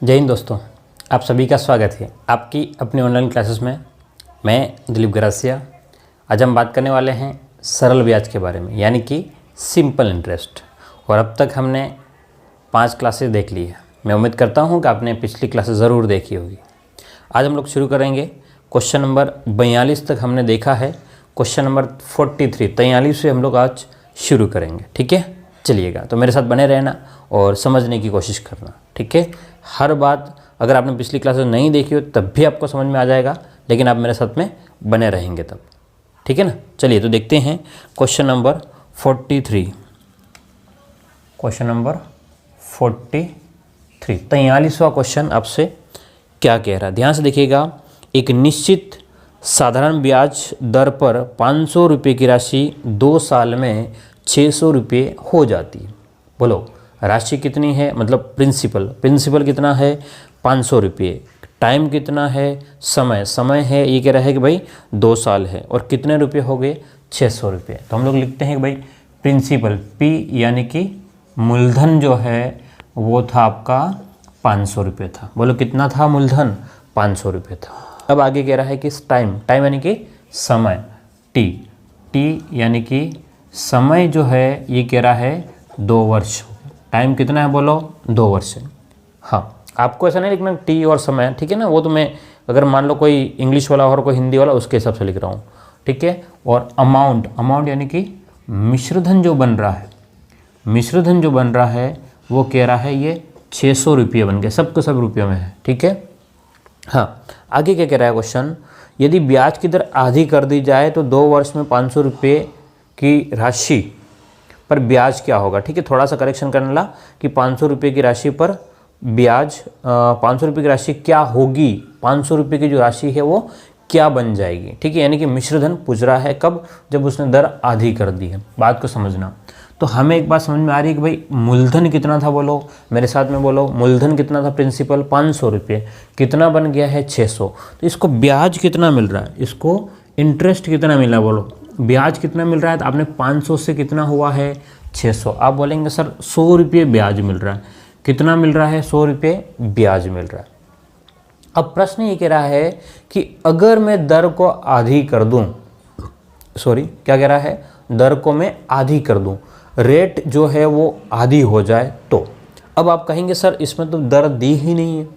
जय हिंद दोस्तों, आप सभी का स्वागत है आपकी अपनी ऑनलाइन क्लासेस में। मैं दिलीप गरासिया। आज हम बात करने वाले हैं सरल ब्याज के बारे में, यानी कि सिंपल इंटरेस्ट। और अब तक हमने 5 क्लासेस देख ली है। मैं उम्मीद करता हूं कि आपने पिछली क्लासेस ज़रूर देखी होगी। आज हम लोग शुरू करेंगे क्वेश्चन नंबर 42 तक हमने देखा है। क्वेश्चन नंबर 43 से हम लोग आज शुरू करेंगे। ठीक है, चलिएगा। तो मेरे साथ बने रहना और समझने की कोशिश करना। ठीक है, हर बात अगर आपने पिछली क्लासेस नहीं देखी हो तब भी आपको समझ में आ जाएगा, लेकिन आप मेरे साथ में बने रहेंगे तब। ठीक है ना। चलिए तो देखते हैं क्वेश्चन नंबर 43। क्वेश्चन नंबर 43, 43वां क्वेश्चन आपसे क्या कह रहा है, ध्यान से देखिएगा। एक निश्चित साधारण ब्याज दर पर 500 रुपये की राशि 2 साल में 600 रुपये हो जाती है। बोलो राशि कितनी है, मतलब प्रिंसिपल कितना है 500 रुपये। टाइम कितना है, समय है, ये कह रहा है कि भाई 2 साल है। और कितने रुपये हो गए 600 रुपये। तो हम लोग लिखते हैं कि भाई प्रिंसिपल पी यानी कि मूलधन जो है वो था आपका 500 रुपये था। बोलो कितना था मूलधन, 500 रुपये था। अब आगे कह रहा है कि टाइम यानी कि समय, टी यानी कि समय जो है ये कह रहा है 2 वर्ष। टाइम कितना है बोलो 2 वर्ष है। हाँ, आपको ऐसा नहीं लिखना टी और समय, ठीक है ना। वो तो मैं अगर मान लो कोई इंग्लिश वाला और कोई हिंदी वाला उसके हिसाब से लिख रहा हूँ। ठीक है। और अमाउंट यानी कि मिश्रधन जो बन रहा है वो कह रहा है ये 600 रुपये बन गए। सब रुपयों में है। ठीक है। हाँ, आगे क्या कह रहा है क्वेश्चन, यदि ब्याज की दर आधी कर दी जाए तो 2 वर्ष में 500 रुपये की राशि पर ब्याज क्या होगा। ठीक है, थोड़ा सा करेक्शन करने ला कि 500 रुपये की राशि पर ब्याज 500 रुपये की राशि क्या होगी, 500 रुपये की जो राशि है वो क्या बन जाएगी। ठीक है, यानी कि मिश्रधन पूछ रहा है कब, जब उसने दर आधी कर दी है। बात को समझना। तो हमें एक बात समझ में आ रही है कि भाई मूलधन कितना था, बोलो मेरे साथ में, बोलो मूलधन कितना था प्रिंसिपल 500 रुपये, कितना बन गया है 600। तो इसको ब्याज कितना मिल रहा है, इसको इंटरेस्ट कितना मिला, बोलो ब्याज कितना मिल रहा है। तो आपने 500 से कितना हुआ है 600। आप बोलेंगे सर 100 रुपये ब्याज मिल रहा है। कितना मिल रहा है, 100 रुपये ब्याज मिल रहा है। अब प्रश्न ये कह रहा है कि अगर मैं दर को आधी कर दूं, क्या कह रहा है, दर को मैं आधी कर दूं, रेट जो है वो आधी हो जाए तो। अब आप कहेंगे सर इसमें तो दर दी ही नहीं है।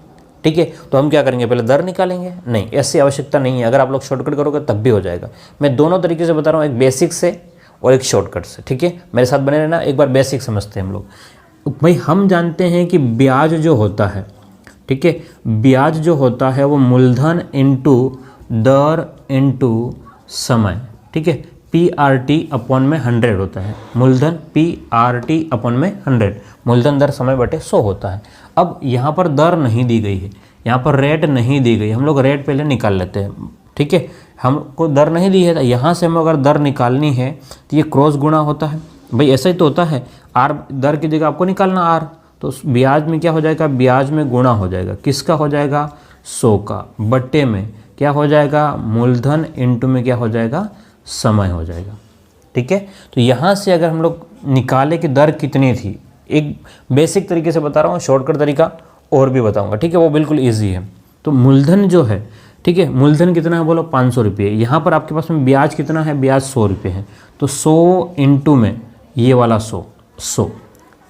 ठीक है, तो हम क्या करेंगे, पहले दर निकालेंगे। नहीं, ऐसी आवश्यकता नहीं है। अगर आप लोग शॉर्टकट करोगे तब भी हो जाएगा। मैं दोनों तरीके से बता रहा हूँ, एक बेसिक से और एक शॉर्टकट से। ठीक है, मेरे साथ बने रहना। एक बार बेसिक समझते हैं हम लोग। भाई हम जानते हैं कि ब्याज जो होता है, ठीक है, ब्याज जो होता है वो मूलधन इंटू दर इंटू समय। ठीक है, PRT/100 होता है। मूलधन PRT/100, मूलधन दर समय बटे 100 होता है। अब यहाँ पर दर नहीं दी गई है, यहाँ पर रेट नहीं दी गई। हम लोग रेट पहले निकाल लेते हैं। ठीक है, हमको दर नहीं दी है तो यहाँ से हमें अगर दर निकालनी है तो ये क्रॉस गुणा होता है। भाई ऐसा ही तो होता है। आर दर की जगह आपको निकालना आर, तो ब्याज में क्या हो जाएगा, ब्याज में गुणा हो जाएगा। किसका हो जाएगा, 100 का, बट्टे में क्या हो जाएगा, मूलधन इंटू में क्या हो जाएगा, समय हो जाएगा। ठीक है, तो यहाँ से अगर हम लोग निकाले कि दर कितनी थी, एक बेसिक तरीके से बता रहा हूँ, शॉर्टकट तरीका और भी बताऊँगा। ठीक है, वो बिल्कुल ईजी है। तो मूलधन जो है, ठीक है, मूलधन कितना है बोलो 500 रुपये। यहाँ पर आपके पास में ब्याज कितना है, ब्याज 100 रुपये है। तो 100 इंटू में ये वाला 100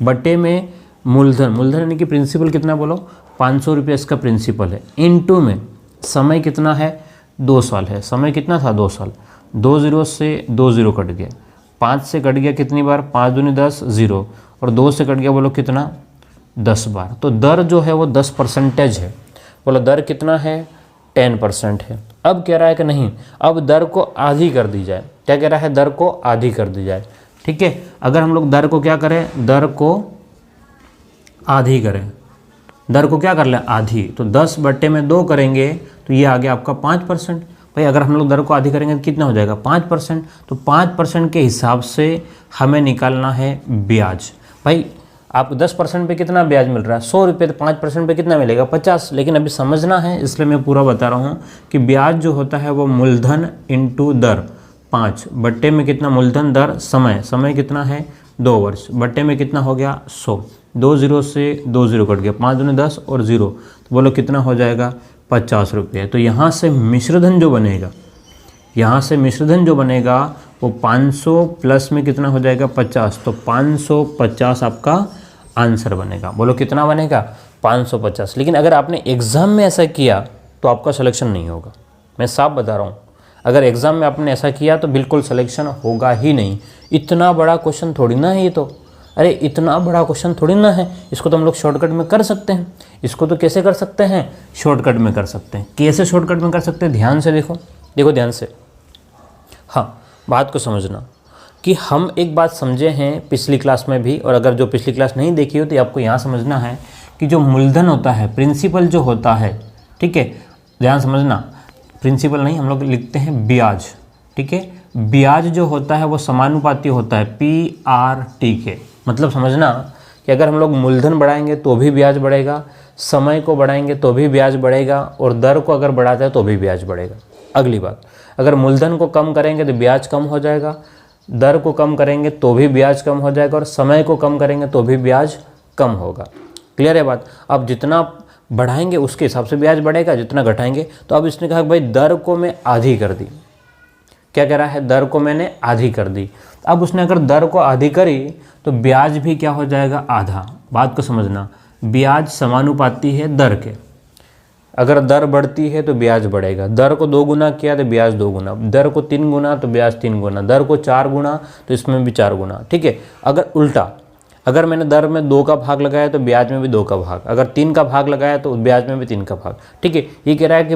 बटे में मूलधन यानी कि प्रिंसिपल कितना बोलो 500 रुपये इसका प्रिंसिपल है, इंटू में समय कितना है 2 साल है। समय कितना था 2 साल। 2 0 से 2 0 कट गया, 5 से कट गया कितनी बार, 5 दूनी 10 0, और 2 से कट गया बोलो कितना 10 बार। तो दर जो है वो 10% है। बोलो दर कितना है 10% है। अब कह रहा है कि नहीं, अब दर को आधी कर दी जाए। क्या कह रहा है, दर को आधी कर दी जाए। ठीक है, अगर हम लोग दर को क्या करें, दर को आधी करें, दर को क्या कर लें आधी, तो 10 बट्टे में 2 करेंगे तो ये आ गया आपका 5%। भाई अगर हम लोग दर को आधी करेंगे तो कितना हो जाएगा 5%। तो 5% के हिसाब से हमें निकालना है ब्याज। भाई आप 10% पे कितना ब्याज मिल रहा है 100 रुपये, तो 5% पे कितना मिलेगा 50। लेकिन अभी समझना है इसलिए मैं पूरा बता रहा हूँ कि ब्याज जो होता है वो मूलधन इंटू दर, 5 बट्टे में कितना मूलधन दर समय कितना है 2 वर्ष, बट्टे में कितना हो गया 100। 2 0 से 2 0 कट गया, 5 दूनी 10 और 0, तो बोलो कितना हो जाएगा 50 रुपये। तो यहाँ से मिश्रधन जो बनेगा, यहाँ से मिश्रधन जो बनेगा वो 500 प्लस में कितना हो जाएगा 50, तो 550 आपका आंसर बनेगा। बोलो कितना बनेगा 550। लेकिन अगर आपने एग्ज़ाम में ऐसा किया तो आपका सिलेक्शन नहीं होगा, मैं साफ बता रहा हूँ। अगर एग्ज़ाम में आपने ऐसा किया तो बिल्कुल सिलेक्शन होगा ही नहीं। इतना बड़ा क्वेश्चन थोड़ी ना है ये तो, अरे इतना बड़ा क्वेश्चन थोड़ी ना है, इसको तो हम लोग शॉर्टकट में कर सकते हैं। इसको तो कैसे कर सकते हैं, शॉर्टकट में कर सकते हैं। कैसे शॉर्टकट में कर सकते हैं, ध्यान से देखो, देखो ध्यान से। हाँ, बात को समझना कि हम एक बात समझे हैं पिछली क्लास में भी, और अगर जो पिछली क्लास नहीं देखी हो तो आपको यहाँ समझना है कि जो मूलधन होता है, प्रिंसिपल जो होता है, ठीक है, ध्यान समझना, प्रिंसिपल नहीं हम लोग लिखते हैं ब्याज, ठीक है। ब्याज जो होता है वो समानुपाती होता है PRT के। मतलब समझना कि अगर हम लोग मूलधन बढ़ाएंगे तो भी ब्याज बढ़ेगा, समय को बढ़ाएंगे तो भी ब्याज बढ़ेगा, और दर को अगर बढ़ाते हैं तो भी ब्याज बढ़ेगा। अगली बात, अगर मूलधन को कम करेंगे तो ब्याज कम हो जाएगा, दर को कम करेंगे तो भी ब्याज कम हो जाएगा, और समय को कम करेंगे तो भी ब्याज कम होगा। क्लियर है बात। अब जितना बढ़ाएंगे उसके हिसाब से ब्याज बढ़ेगा, जितना घटाएंगे। तो अब इसने कहा भाई दर को मैं आधी कर दी, क्या कह रहा है, दर को मैंने आधी कर दी। अब उसने अगर दर को आधी करी तो ब्याज भी क्या हो जाएगा, आधा। बात को समझना, ब्याज समानुपाती है दर के। अगर दर बढ़ती है तो ब्याज बढ़ेगा, दर को 2 गुना किया तो ब्याज 2 गुना, दर को 3 गुना तो ब्याज 3 गुना, दर को 4 गुना तो इसमें भी 4 गुना, ठीक है। अगर उल्टा, अगर मैंने दर में 2 का भाग लगाया तो ब्याज में भी 2 का भाग, अगर 3 का भाग लगाया तो ब्याज में भी 3 का भाग, ठीक है। ये कह रहा है कि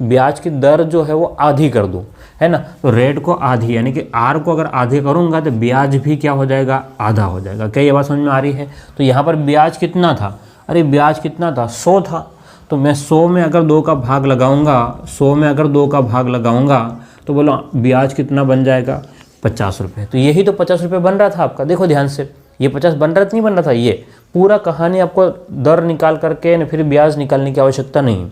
ब्याज की दर जो है वो आधी कर दूं, है ना। तो रेट को आधी, यानी कि आर को अगर आधे करूंगा तो ब्याज भी क्या हो जाएगा, आधा हो जाएगा। क्या ये बात समझ में आ रही है। तो यहाँ पर ब्याज कितना था, अरे ब्याज कितना था, 100 था। तो मैं 100 में अगर 2 का भाग लगाऊंगा, 100 में अगर 2 का भाग लगाऊंगा तो बोलो ब्याज कितना बन जाएगा, 50 रुपये। तो यही तो 50 रुपये बन रहा था आपका। देखो ध्यान से, ये 50 बन रहा था, नहीं बन रहा था। ये पूरा कहानी आपको दर निकाल करके न फिर ब्याज निकालने की आवश्यकता नहीं,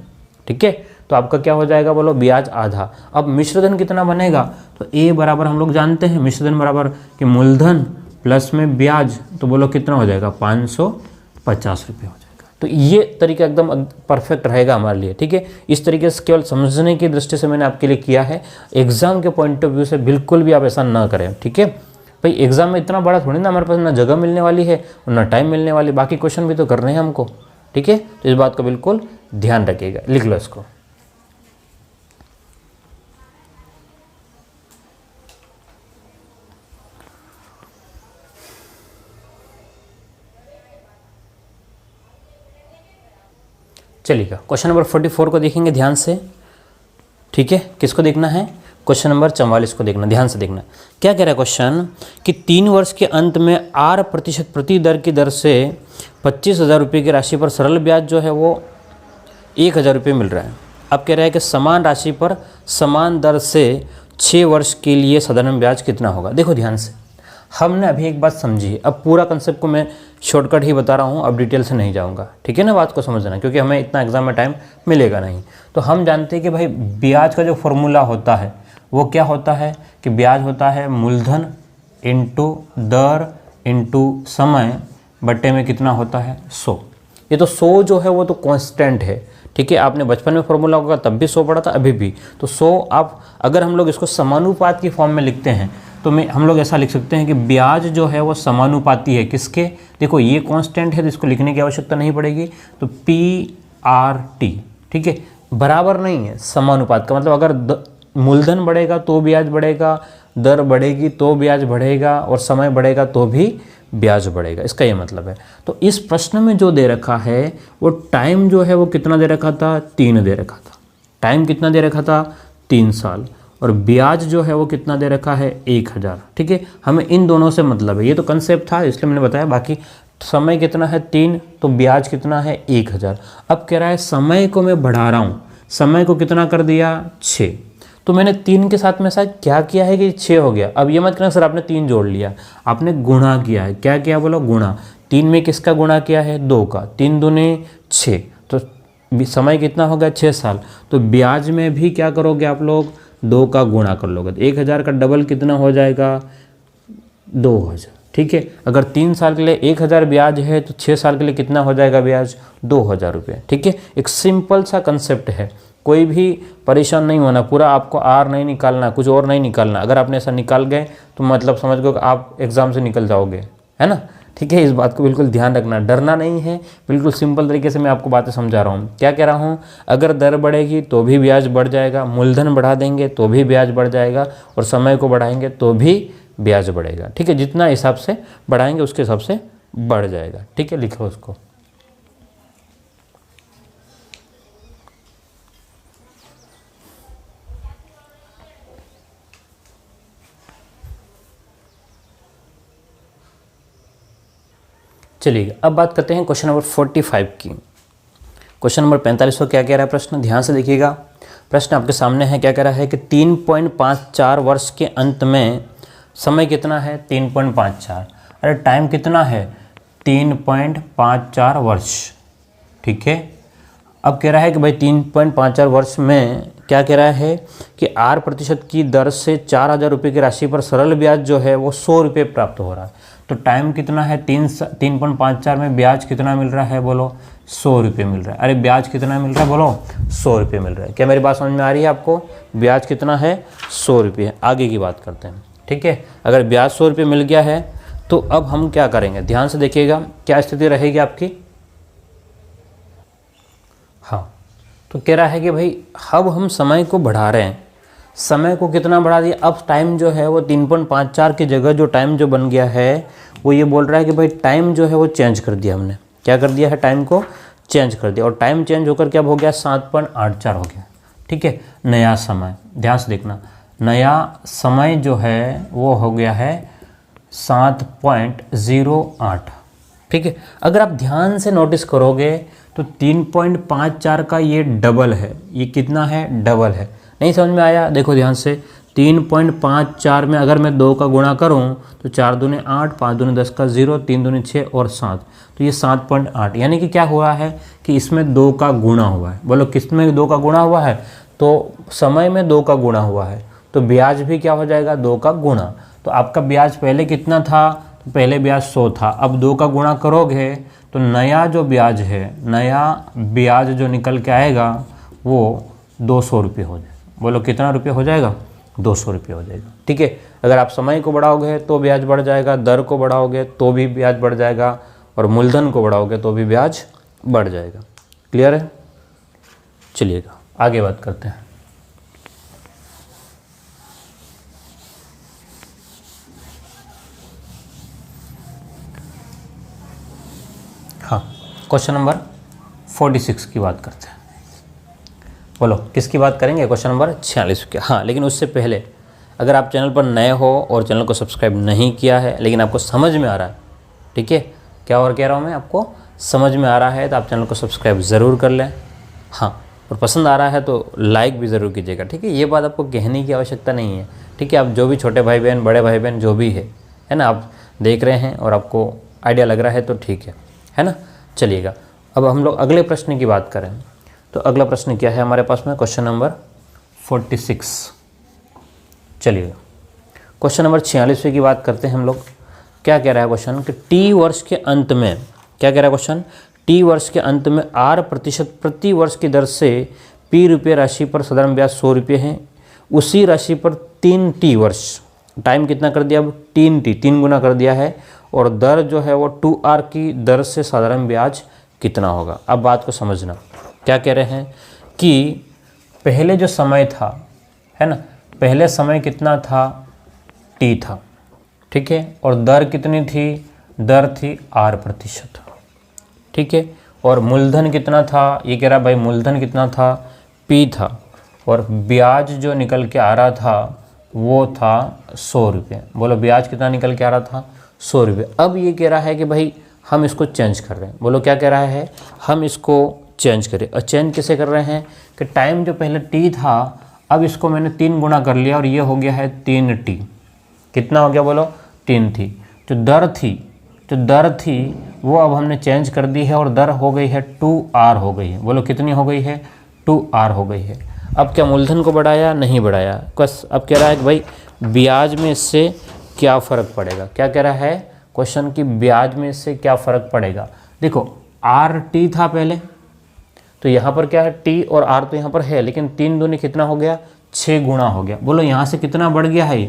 ठीक है। तो आपका क्या हो जाएगा, बोलो ब्याज आधा। अब मिश्रधन कितना बनेगा, तो ए बराबर हम लोग जानते हैं, मिश्रधन बराबर कि मूलधन प्लस में ब्याज, तो बोलो कितना हो जाएगा, 550 रुपये हो जाएगा। तो ये तरीका एकदम परफेक्ट रहेगा हमारे लिए, ठीक है। इस तरीके से केवल समझने की दृष्टि से मैंने आपके लिए किया है, एग्जाम के पॉइंट ऑफ व्यू से बिल्कुल भी आप ऐसा ना करें, ठीक है भाई। एग्जाम में इतना बड़ा थोड़ी ना हमारे पास ना जगह मिलने वाली है और ना टाइम मिलने वाली, बाकी क्वेश्चन भी तो करने हैं हमको, ठीक है। तो इस बात का बिल्कुल ध्यान रखिएगा, लिख लो इसको। चलिएगा, क्वेश्चन नंबर 44 को देखेंगे ध्यान से, ठीक है। किसको देखना है, क्वेश्चन नंबर 44 को देखना, ध्यान से देखना। क्या कह रहा है क्वेश्चन कि 3 वर्ष के अंत में 8% प्रति दर की दर से 25,000 रुपये की राशि पर सरल ब्याज जो है वो 1,000 रुपये मिल रहा है। अब कह रहा है कि समान राशि पर समान दर से 6 वर्ष के लिए साधारण ब्याज कितना होगा। देखो ध्यान से, हमने अभी एक बात समझी, अब पूरा कंसेप्ट को मैं शॉर्टकट ही बता रहा हूँ, अब डिटेल से नहीं जाऊँगा, ठीक है ना। बात को समझना, क्योंकि हमें इतना एग्जाम में टाइम मिलेगा नहीं। तो हम जानते हैं कि भाई ब्याज का जो फॉर्मूला होता है वो क्या होता है कि ब्याज होता है मूलधन इंटू दर इंटू समय बट्टे में कितना होता है, 100। ये तो 100 जो है वो तो कांस्टेंट है, ठीक है। आपने बचपन में फॉर्मूला होगा तब भी 100 पढ़ा था, अभी भी तो 100। आप अगर हम लोग इसको समानुपात की फॉर्म में लिखते हैं तो हम लोग ऐसा लिख सकते हैं कि ब्याज जो है वो समानुपाती है किसके, देखो ये कांस्टेंट है तो इसको लिखने की आवश्यकता नहीं पड़ेगी, तो PRT, ठीक है। बराबर नहीं है, समानुपात का मतलब अगर मूलधन बढ़ेगा तो ब्याज बढ़ेगा, दर बढ़ेगी तो ब्याज बढ़ेगा, और समय बढ़ेगा तो भी ब्याज बढ़ेगा, इसका ये मतलब है। तो इस प्रश्न में जो दे रखा है वो टाइम जो है वो कितना दे रखा था, 3 दे रखा था। टाइम कितना दे रखा था, 3 साल, और ब्याज जो है वो कितना दे रखा है, 1,000, ठीक है। हमें इन दोनों से मतलब है, ये तो कंसेप्ट था इसलिए मैंने बताया। बाकी समय कितना है 3, तो ब्याज कितना है 1,000। अब कह रहा है समय को मैं बढ़ा रहा हूँ, समय को कितना कर दिया, 6। तो मैंने 3 के साथ में शायद क्या किया है कि 6 हो गया। अब ये मत कहना सर आपने 3 जोड़ लिया, आपने गुणा किया है। क्या किया बोलो, गुणा। 3 में किसका गुणा किया है, 2 का। 3 दूने 6, तो समय कितना हो गया, 6 साल। तो ब्याज में भी क्या करोगे आप लोग, 2 का गुणा कर लोगे, तो 1,000 का डबल कितना हो जाएगा, 2,000। ठीक है। अगर 3 साल के लिए 1000 ब्याज है तो 6 साल के लिए कितना हो जाएगा ब्याज, 2000 रुपये। ठीक है, एक सिंपल सा कंसेप्ट है, कोई भी परेशान नहीं होना, पूरा आपको आर नहीं निकालना, कुछ और नहीं निकालना। अगर आपने ऐसा निकाल गए तो मतलब समझ गो कि आप एग्ज़ाम से निकल जाओगे, है ना। ठीक है, इस बात को बिल्कुल ध्यान रखना, डरना नहीं है, बिल्कुल सिंपल तरीके से मैं आपको बातें समझा रहा हूँ। क्या कह रहा हूँ, अगर दर बढ़ेगी तो भी ब्याज बढ़ जाएगा, मूलधन बढ़ा देंगे तो भी ब्याज बढ़ जाएगा, और समय को बढ़ाएंगे तो भी ब्याज बढ़ेगा। ठीक है, जितना हिसाब से बढ़ाएंगे उसके हिसाब से बढ़ जाएगा। ठीक है, लिखो उसको। चलिए अब बात करते हैं क्वेश्चन नंबर 45 की। क्वेश्चन नंबर 45 को क्या कह रहा है प्रश्न, ध्यान से देखिएगा। प्रश्न आपके सामने है, क्या कह रहा है कि 3.54 वर्ष के अंत में समय कितना है, 3.54, अरे टाइम कितना है, 3.54 वर्ष। ठीक है, अब कह रहा है कि भाई 3.54 वर्ष में क्या कह रहा है कि 8% की दर से 4000 रुपये की राशि पर सरल ब्याज जो है वो 100 रुपये प्राप्त हो रहा है। तो टाइम कितना है, 3.54 में ब्याज कितना मिल रहा है, बोलो 100 रुपये मिल रहा है। अरे ब्याज कितना मिल रहा है, बोलो 100 रुपये मिल रहा है। क्या मेरी बात समझ में आ रही है आपको, ब्याज कितना है, 100 रुपये। आगे की बात करते हैं। ठीक है, अगर ब्याज 100 रुपये मिल गया है तो अब हम क्या करेंगे, ध्यान से देखिएगा क्या स्थिति रहेगी आपकी। हाँ, तो कह रहा है कि भाई अब हम समय को बढ़ा रहे हैं, समय को कितना बढ़ा दिया, अब टाइम जो है वो 3.54 की जगह जो टाइम जो बन गया है वो ये बोल रहा है कि भाई टाइम जो है वो चेंज कर दिया हमने। क्या कर दिया है, टाइम को चेंज कर दिया, और टाइम चेंज होकर क्या हो गया, 7.84 हो गया। ठीक है, नया समय, ध्यान से देखना, नया समय जो है वो हो गया है 7.08। ठीक है, अगर आप ध्यान से नोटिस करोगे तो 3.54 का ये डबल है, ये कितना है, डबल है। नहीं समझ में आया, देखो ध्यान से, 3.54 में अगर मैं 2 का गुणा करूं तो 4 दूने 8, 5 दूने 10 का 0, 3 दूने 6 और 7, तो ये 7.8। यानी कि क्या हुआ है कि इसमें 2 का गुणा हुआ है। बोलो किस में 2 का गुणा हुआ है, तो समय में 2 का गुणा हुआ है, तो ब्याज भी क्या हो जाएगा, 2 का गुणा। तो आपका ब्याज पहले कितना था, तो पहले ब्याज 100 था, अब 2 का गुणा करोगे तो नया जो ब्याज है, नया ब्याज जो निकल के आएगा वो 200 रुपये हो जाएगा। बोलो कितना रुपये हो जाएगा, 200 रुपये हो जाएगा। ठीक है, अगर आप समय को बढ़ाओगे तो ब्याज बढ़ जाएगा, दर को बढ़ाओगे तो भी ब्याज बढ़ जाएगा, और मूलधन को बढ़ाओगे तो भी ब्याज बढ़ जाएगा। क्लियर है, चलिएगा आगे बात करते हैं। हाँ, क्वेश्चन नंबर 46 की बात करते हैं। बोलो किसकी बात करेंगे, क्वेश्चन नंबर 46 की। हाँ, लेकिन उससे पहले अगर आप चैनल पर नए हो और चैनल को सब्सक्राइब नहीं किया है लेकिन आपको समझ में आ रहा है, ठीक है, क्या और कह रहा हूँ मैं, आपको समझ में आ रहा है तो आप चैनल को सब्सक्राइब ज़रूर कर लें। हाँ, और पसंद आ रहा है तो लाइक भी ज़रूर कीजिएगा। ठीक है, ये बात आपको कहने की आवश्यकता नहीं है। ठीक है, आप जो भी छोटे भाई बहन, बड़े भाई बहन जो भी है ना, आप देख रहे हैं और आपको आइडिया लग रहा है तो ठीक है ना। चलिएगा अब हम लोग अगले प्रश्न की बात करें। तो अगला प्रश्न क्या है हमारे पास में, क्वेश्चन नंबर 46। चलिएगा क्वेश्चन नंबर 46 की बात करते हैं हम लोग। क्या कह रहा है क्वेश्चन कि टी वर्ष के अंत में, क्या कह रहा है क्वेश्चन, टी वर्ष के अंत में 8% प्रति वर्ष की दर से पी रुपये राशि पर साधारण ब्याज 100 रुपये है। उसी राशि पर 3 टी वर्ष, टाइम कितना कर दिया, अब 3 गुना कर दिया है, और दर जो है वो 2R की दर से साधारण ब्याज कितना होगा। अब बात को समझना, क्या कह रहे हैं कि पहले जो समय था, है ना, पहले समय कितना था, T था। ठीक है, और दर कितनी थी, दर थी 8%। ठीक है, और मूलधन कितना था, ये कह रहा भाई मूलधन कितना था, P था, और ब्याज जो निकल के आ रहा था वो था 100 रुपये। बोलो ब्याज कितना निकल के आ रहा था, 100 रुपये। अब ये कह रहा है कि भाई हम इसको चेंज कर रहे हैं। बोलो क्या कह रहा है, हम इसको चेंज करें। और चेंज कैसे कर रहे हैं कि टाइम जो पहले टी था, अब इसको मैंने 3 गुना कर लिया और ये हो गया है 3T। कितना हो गया, बोलो 3T। जो दर थी वो अब हमने चेंज कर दी है और दर हो गई है 2R हो गई है। बोलो कितनी हो गई है, 2R हो गई है। अब क्या मूलधन को बढ़ाया, नहीं बढ़ाया, बस अब कह रहा है कि भाई ब्याज में इससे क्या फ़र्क पड़ेगा। क्या कह रहा है, क्वेश्चन की ब्याज में से क्या फ़र्क पड़ेगा। देखो आर टी था पहले, तो यहाँ पर क्या है टी और आर तो यहाँ पर है, लेकिन 3 दूनी कितना हो गया 6 गुना हो गया। बोलो यहाँ से कितना बढ़ गया है,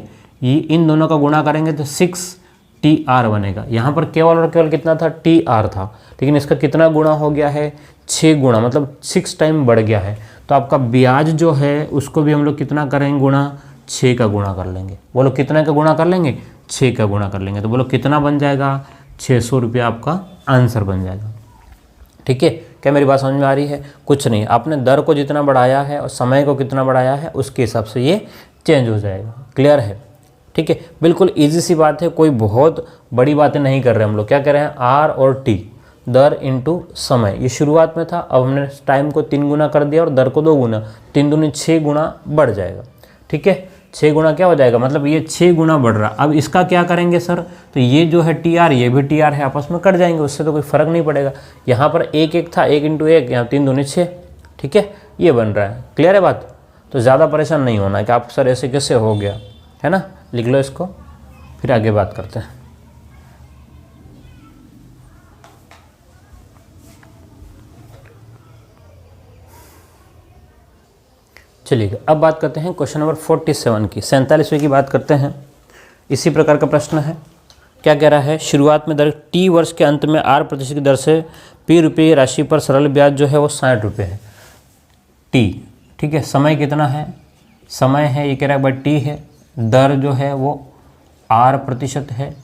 ये इन दोनों का गुणा करेंगे तो 6 टी आर बनेगा। यहाँ पर केवल और केवल कितना था टी आर था, लेकिन इसका कितना गुणा हो गया है 6 गुना, मतलब 6 टाइम बढ़ गया है। तो आपका ब्याज जो है उसको भी हम लोग कितना करेंगे गुणा, 6 का गुणा कर लेंगे। बोलो कितना का गुणा कर लेंगे, 6 का गुणा कर लेंगे। तो बोलो कितना बन जाएगा 600 रुपया आपका आंसर बन जाएगा। ठीक है, क्या मेरी बात समझ में आ रही है। कुछ नहीं, आपने दर को जितना बढ़ाया है और समय को कितना बढ़ाया है उसके हिसाब से ये चेंज हो जाएगा। क्लियर है। ठीक है, बिल्कुल ईजी सी बात है, कोई बहुत बड़ी बातें नहीं कर रहे हम लोग। क्या कर रहे हैं, आर और टी, दर इंटू समय। ये शुरुआत में था, अब हमने टाइम को 3 गुना कर दिया और दर को 2 गुना, 3 दूनी 6 गुना बढ़ जाएगा। ठीक है, 6 गुना क्या हो जाएगा, मतलब ये 6 गुना बढ़ रहा। अब इसका क्या करेंगे सर, तो ये जो है टी आर, ये भी टी आर है, आपस में कट जाएंगे, उससे तो कोई फ़र्क नहीं पड़ेगा। यहाँ पर 1 था, 1 इंटू 1, यहाँ 3 दूनी 6। ठीक है, ये बन रहा है। क्लियर है बात। तो ज़्यादा परेशान नहीं होना है कि आप सर ऐसे कैसे हो गया, है ना। लिख लो इसको, फिर आगे बात करते हैं। चलिए अब बात करते हैं क्वेश्चन नंबर 47 की, 47वें की बात करते हैं। इसी प्रकार का प्रश्न है। क्या कह रहा है, शुरुआत में दर टी वर्ष के अंत में R% की दर से P रुपये राशि पर सरल ब्याज जो है वो 60 रुपये है टी। ठीक है, समय कितना है, समय है ये कह रहा है भाई टी है, दर जो है वो R% है,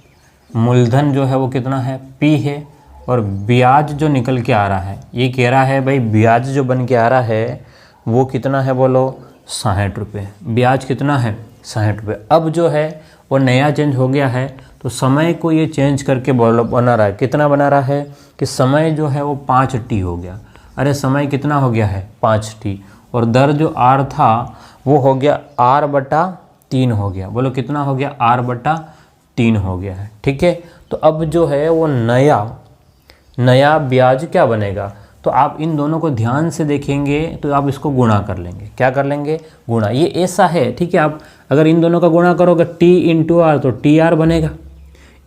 मूलधन जो है वो कितना है P है, और ब्याज जो निकल के आ रहा है ये कह रहा है भाई ब्याज जो बन के आ रहा है वो कितना है, बोलो 60 रुपये। ब्याज कितना है 60 रुपये। अब जो है वो नया चेंज हो गया है, तो समय को ये चेंज करके बना रहा है। कितना बना रहा है कि समय जो है वो 5T हो गया। अरे समय कितना हो गया है 5T, और दर जो R था वो हो गया R/3 हो गया। बोलो कितना हो गया, R/3 हो गया है। ठीक है, तो अब जो है वो नया ब्याज क्या बनेगा, तो आप इन दोनों को ध्यान से देखेंगे तो आप इसको गुणा कर लेंगे। क्या कर लेंगे, गुणा। ये ऐसा है, ठीक है, आप अगर इन दोनों का गुणा करोगे T इंटू आर तो TR बनेगा।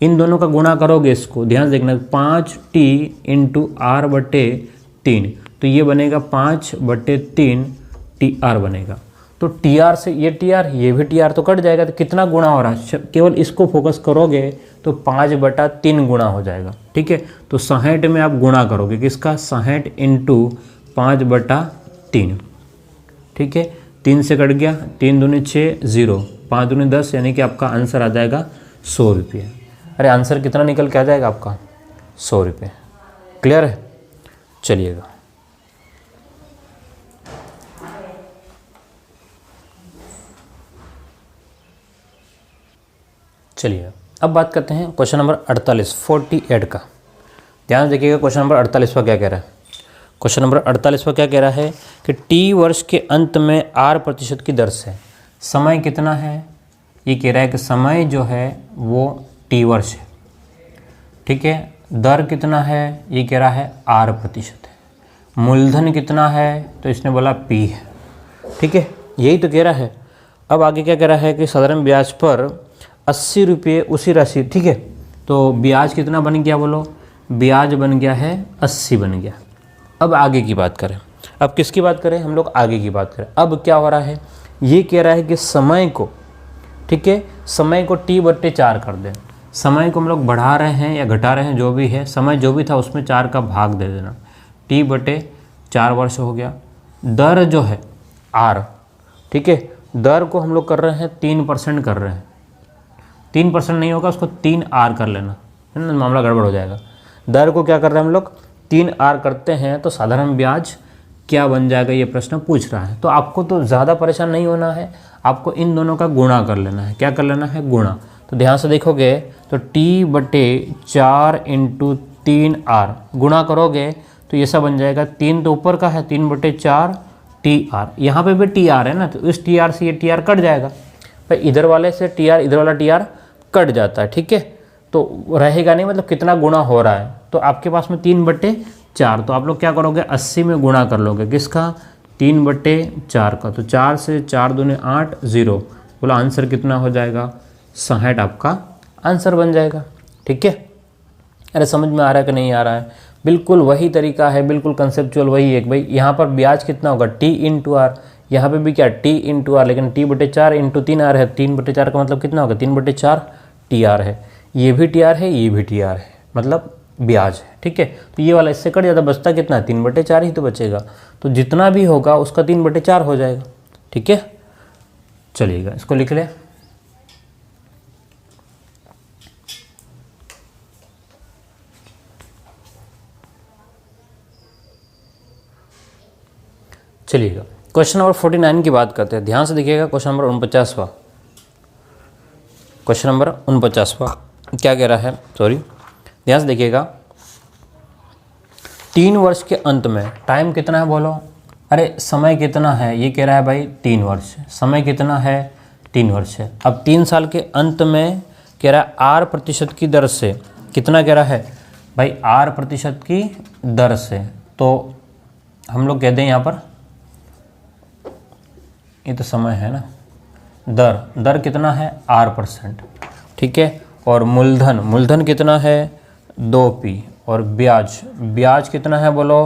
इन दोनों का गुणा करोगे, इसको ध्यान से देखना, 5T इंटू R/3, तो ये बनेगा 5/3 TR बनेगा। तो TR से ये TR, ये भी TR तो कट जाएगा, तो कितना गुणा हो रहा है, केवल इसको फोकस करोगे तो 5/3 गुणा हो जाएगा। ठीक है, तो 60 में आप गुणा करोगे किसका, 60 इंटू 5/3। ठीक है, 3 से कट गया, 3 दूनी 6, 0, 5 दूनी 10, यानी कि आपका आंसर आ जाएगा 100 रुपये। अरे आंसर कितना निकल के आ जाएगा आपका 100 रुपये। क्लियर है। चलिएगा अब बात करते हैं क्वेश्चन नंबर 48 का। ध्यान देखिएगा क्वेश्चन नंबर 48 क्या कह रहा है। क्वेश्चन नंबर 48 क्या कह रहा है कि टी वर्ष के अंत में R% की दर से समय कितना है, ये कह रहा है कि समय जो है वो T वर्ष है। ठीक है, दर कितना है, ये कह रहा है R% है, मूलधन कितना है तो इसने बोला P है। ठीक है, यही तो कह रहा है। अब आगे क्या कह रहा है कि साधारण ब्याज पर 80 रुपये उसी राशि। ठीक है, तो ब्याज कितना बन गया, बोलो ब्याज बन गया है 80 बन गया। अब आगे की बात करें, अब किसकी बात करें, हम लोग आगे की बात करें। अब क्या हो रहा है, ये कह रहा है कि समय को, ठीक है, समय को T/4 कर दें। समय को हम लोग बढ़ा रहे हैं या घटा रहे हैं, जो भी है, समय जो भी था उसमें 4 का भाग दे देना। T/4 वर्ष हो गया। दर जो है R, ठीक है, दर को हम लोग कर रहे हैं 3% कर रहे हैं। 3% नहीं होगा, उसको 3R कर लेना, है ना, मामला गड़बड़ हो जाएगा। दर को क्या कर रहे हैं हम लोग 3R करते हैं, तो साधारण ब्याज क्या बन जाएगा, ये प्रश्न पूछ रहा है। तो आपको तो ज़्यादा परेशान नहीं होना है, आपको इन दोनों का गुणा कर लेना है। क्या कर लेना है, गुणा। तो ध्यान से देखोगे तो T/4 इंटू 3R गुणा करोगे तो ये सब बन जाएगा। 3 तो ऊपर का है, 3/4 TR, यहाँ पे भी TR है ना, तो इस TR से ये TR कट जाएगा। भाई इधर वाले से TR, इधर वाला TR कट जाता है। ठीक है, तो रहेगा नहीं, मतलब कितना गुणा हो रहा है। तो आपके पास में 3/4, तो आप लोग क्या करोगे 80 में गुणा कर लोगे, किसका 3/4 का। तो 4 से 4 दूने 8, 0, बोला आंसर कितना हो जाएगा 60, आपका आंसर बन जाएगा। ठीक है। अरे समझ में आ रहा है कि नहीं आ रहा है? बिल्कुल वही तरीका है, बिल्कुल कंसेप्चुअल वही है। भाई यहाँ पर ब्याज कितना होगा, टी इंटू आर, यहाँ पर भी क्या टी इंटू आर, लेकिन टी बटे 4 इंटू 3 आर है। 3 बटे 4 का मतलब कितना होगा, 3 बटे 4 टी आर है। ये भी टी आर है, ये भी टी आर है, मतलब ब्याज है, ठीक है। तो ये वाला इससे कट जाता, बचता कितना है, 3 बटे 4 ही तो बचेगा। तो जितना भी होगा उसका 3 बटे 4 हो जाएगा, ठीक है। चलिएगा इसको लिख ले। चलिएगा क्वेश्चन नंबर 49 की बात करते हैं। ध्यान से देखिएगा, क्वेश्चन नंबर 49वां, क्वेश्चन नंबर 49वां क्या कह रहा है, सॉरी, ध्यान से देखिएगा। 3 वर्ष के अंत में टाइम कितना है बोलो, अरे समय कितना है, ये कह रहा है भाई 3 वर्ष, समय कितना है 3 वर्ष है। अब 3 साल के अंत में कह रहा है R% की दर से, कितना कह रहा है भाई, R% की दर से, तो हम लोग कह दें यहाँ पर, ये तो समय है ना, दर कितना है R%, ठीक है। और मूलधन कितना है 2p, और ब्याज कितना है बोलो,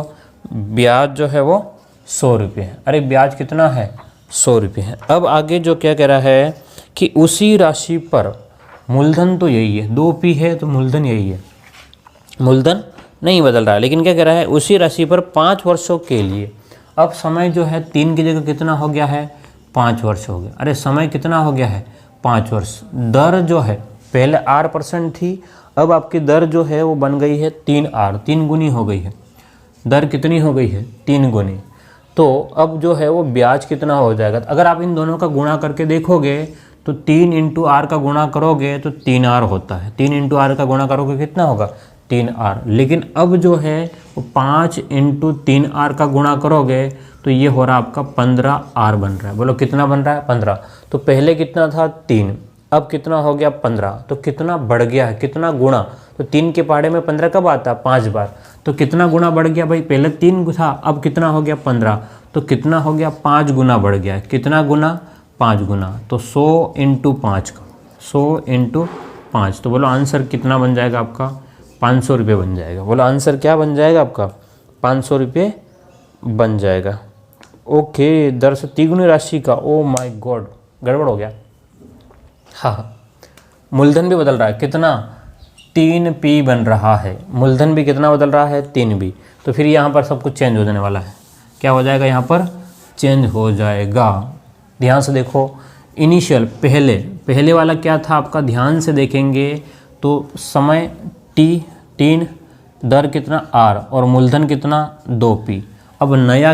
ब्याज जो है वो 100 रुपये है। अरे ब्याज कितना है 100 रुपये है। अब आगे जो क्या कह रहा है कि उसी राशि पर मूलधन तो यही है, 2p है तो मूलधन यही है, मूलधन नहीं बदल रहा है, लेकिन क्या कह रहा है उसी राशि पर 5 वर्षों के लिए। अब समय जो है 3 की जगह कितना हो गया है, 5 वर्ष हो गया। अरे समय कितना हो गया है 5 वर्ष। दर जो है पहले R% थी, अब आपकी दर जो है वो बन गई है 3R, 3 गुनी हो गई है। दर कितनी हो गई है 3 गुनी। तो अब जो है वो ब्याज कितना हो जाएगा, अगर आप इन दोनों का गुणा करके देखोगे तो 3 इंटू आर का गुणा करोगे तो 3R होता है, 3 इंटू आर का गुणा करोगे कितना होगा 3R। लेकिन अब जो है वो 5 इंटू 3R का गुणा करोगे तो ये हो रहा है आपका 15R बन रहा है। बोलो कितना बन रहा है 15। तो पहले कितना था 3, अब कितना हो गया 15, तो कितना बढ़ गया है, कितना गुणा। तो 3 के पहाड़े में 15 कब आता है 5 बार, तो कितना गुना बढ़ गया भाई, पहले 3 था अब कितना हो गया 15, तो कितना हो गया 5 गुना बढ़ गया है। कितना गुना 5 गुना, तो 100 इंटू 5 का 100 इंटू 5, तो बोलो आंसर कितना बन जाएगा आपका 500 रुपये बन जाएगा। बोलो आंसर क्या बन जाएगा आपका 500 रुपये बन जाएगा। ओके, दर से 3 गुनी राशि का, ओ माय गॉड गड़बड़ हो गया। हाँ, मूलधन भी बदल रहा है, कितना 3p बन रहा है, मूलधन भी कितना बदल रहा है 3b। तो फिर यहाँ पर सब कुछ चेंज हो जाने वाला है, क्या हो जाएगा यहाँ पर चेंज हो जाएगा। ध्यान से देखो, इनिशियल पहले वाला क्या था आपका, ध्यान से देखेंगे तो समय t 3, दर कितना r और मूलधन कितना 2p। अब नया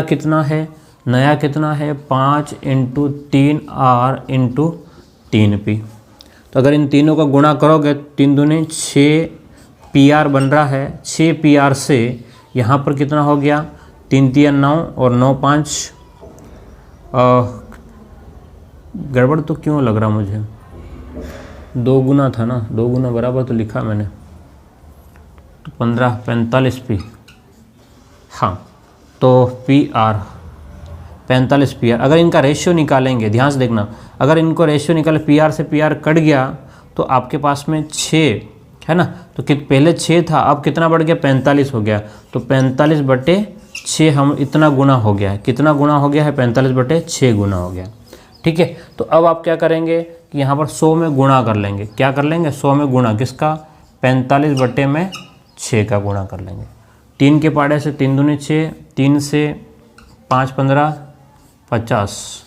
कितना है, 5 इंटू 3R इंटू 3p। तो अगर इन तीनों का गुणा करोगे 3 दूनी 6PR बन रहा है। 6PR से यहाँ पर कितना हो गया 3 3 9 और 9 5, गड़बड़ तो क्यों लग रहा मुझे, 2 गुना था ना, 2 गुना बराबर तो लिखा मैंने, तो 15 45p, हाँ तो PR 45PR। अगर इनका रेशियो निकालेंगे, ध्यान से देखना, अगर इनको रेशियो निकाले PR से PR कट गया तो आपके पास में 6 है ना, तो पहले 6 था अब कितना बढ़ गया 45 हो गया। तो 45 बटे 6 हम इतना गुना हो गया है, कितना गुना हो गया है 45 बटे 6 गुना हो गया, ठीक है। तो अब आप क्या करेंगे कि यहाँ पर 100 में गुणा कर लेंगे, क्या कर लेंगे 100 में गुणा किसका 45 बटे में 6 का गुणा कर लेंगे। 3 के पहाड़े से 3 दूनी 6, 3 से 5 15 50,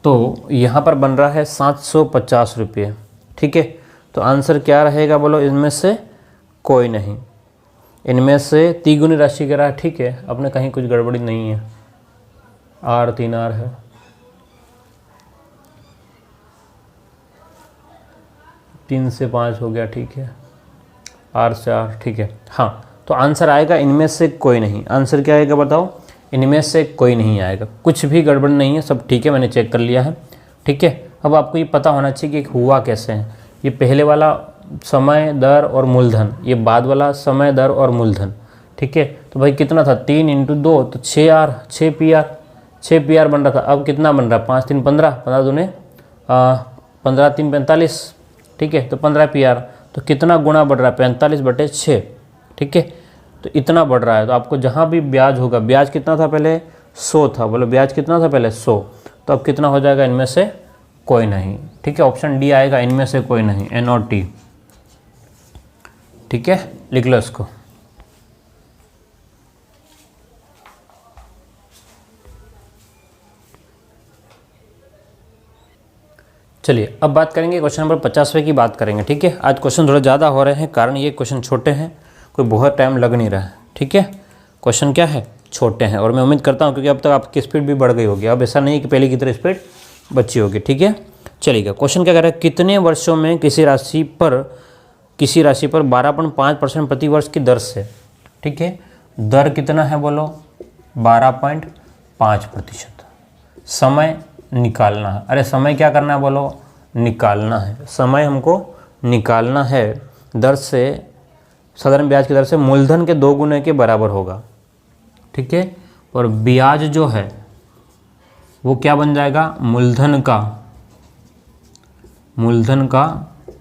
तो यहाँ पर बन रहा है 750 रुपये, ठीक है। तो आंसर क्या रहेगा बोलो, इनमें से कोई नहीं, इनमें से 3 गुनी राशि कह रहा है, ठीक है। अपने कहीं कुछ गड़बड़ी नहीं है, R 3R है, 3 से 5 हो गया, ठीक है, R 4, ठीक है। हाँ, तो आंसर आएगा इनमें से कोई नहीं। आंसर क्या आएगा बताओ, इनमें से कोई नहीं आएगा, कुछ भी गड़बड़ नहीं है, सब ठीक है, मैंने चेक कर लिया है, ठीक है। अब आपको ये पता होना चाहिए कि हुआ कैसे है। ये पहले वाला समय दर और मूलधन, ये बाद वाला समय दर और मूलधन, ठीक है। तो भाई कितना था 3 इंटू 2 तो 6R 6PR बन रहा था, अब कितना बन रहा है 5 3 15, 15 दूने 15×3 = 45, ठीक है, तो 15 PR, तो कितना गुना बढ़ रहा है, 45/6, ठीक है, तो इतना बढ़ रहा है। तो आपको जहाँ भी ब्याज होगा, ब्याज कितना था पहले, 100 था, बोलो ब्याज कितना था पहले, 100, तो अब कितना हो जाएगा, इनमें से कोई नहीं, ठीक है, ऑप्शन डी आएगा, इनमें से कोई नहीं, NOT, ठीक है, लिख लो इसको। चलिए अब बात करेंगे क्वेश्चन नंबर 50वें की बात करेंगे, ठीक है। आज क्वेश्चन थोड़ा ज़्यादा हो रहे हैं, कारण ये क्वेश्चन छोटे हैं, कोई बहुत टाइम लग नहीं रहा है, ठीक है, क्वेश्चन क्या है, छोटे हैं, और मैं उम्मीद करता हूँ क्योंकि अब तक आपकी स्पीड भी बढ़ गई होगी, अब ऐसा नहीं कि पहले की तरह स्पीड बची होगी, ठीक है। चलिएगा, क्वेश्चन क्या कह रहा है, कितने वर्षों में किसी राशि पर 12.5% प्रति वर्ष की दर से, ठीक है, दर कितना है बोलो, 12.5%, समय निकालना है। अरे समय क्या करना है बोलो, निकालना है, समय हमको निकालना है, दर से, साधारण ब्याज की दर से मूलधन के 2 गुने के बराबर होगा, ठीक है, और ब्याज जो है वो क्या बन जाएगा, मूलधन का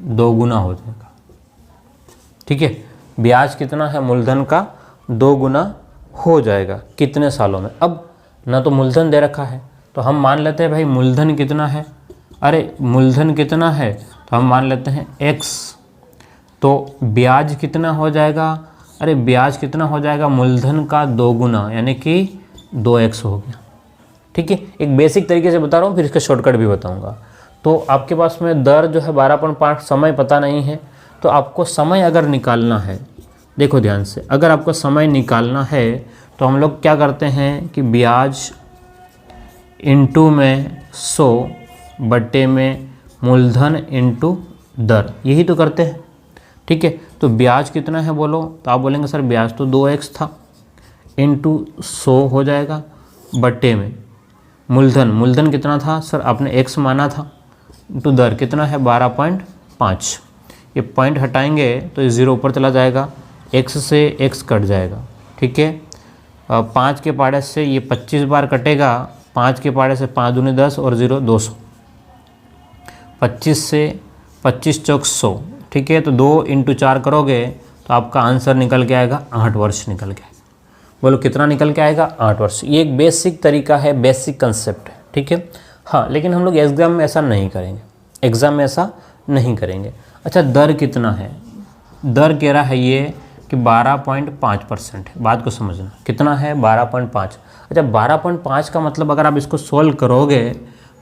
2 गुना हो जाएगा, ठीक है, ब्याज कितना है, मूलधन का 2 गुना हो जाएगा, कितने सालों में। अब ना तो मूलधन दे रखा है, तो हम मान लेते हैं भाई मूलधन कितना है, अरे मूलधन कितना है, तो हम मान लेते हैं x, तो ब्याज कितना हो जाएगा, अरे ब्याज कितना हो जाएगा, मूलधन का 2 गुना, यानी कि 2x हो गया, ठीक है। एक बेसिक तरीके से बता रहा हूँ, फिर इसका शॉर्टकट भी बताऊँगा। तो आपके पास में दर जो है 12.5, समय पता नहीं है, तो आपको समय अगर निकालना है, देखो ध्यान से, अगर आपको समय निकालना है तो हम लोग क्या करते हैं कि ब्याज इंटू में 100 बट्टे में मूलधन इंटू दर, यही तो करते हैं, ठीक है। तो ब्याज कितना है बोलो, तो आप बोलेंगे सर ब्याज तो 2x था, इंटू 100 हो जाएगा, बट्टे में मूलधन कितना था सर, आपने x माना था, इंटू दर कितना है 12.5, ये पॉइंट हटाएंगे तो ये 0 ऊपर चला जाएगा, x से x कट जाएगा, ठीक है, 5 के पाड़े से ये 25 बार कटेगा, 5 के पाड़े से 5 दूनी 10 और 0 200, 25 से 25 चौक 100, ठीक है, तो 2 × 4 करोगे तो आपका आंसर निकल के आएगा 8 वर्ष निकल के आएगा। बोलो कितना निकल के आएगा, 8 वर्ष। ये एक बेसिक तरीका है, बेसिक कंसेप्ट है, ठीक है। हाँ, लेकिन हम लोग एग्ज़ाम में ऐसा नहीं करेंगे, अच्छा दर कितना है, दर कह रहा है ये कि 12.5% है, बात को समझना, कितना है 12.5। अच्छा 12.5 का मतलब अगर आप इसको सोल्व करोगे,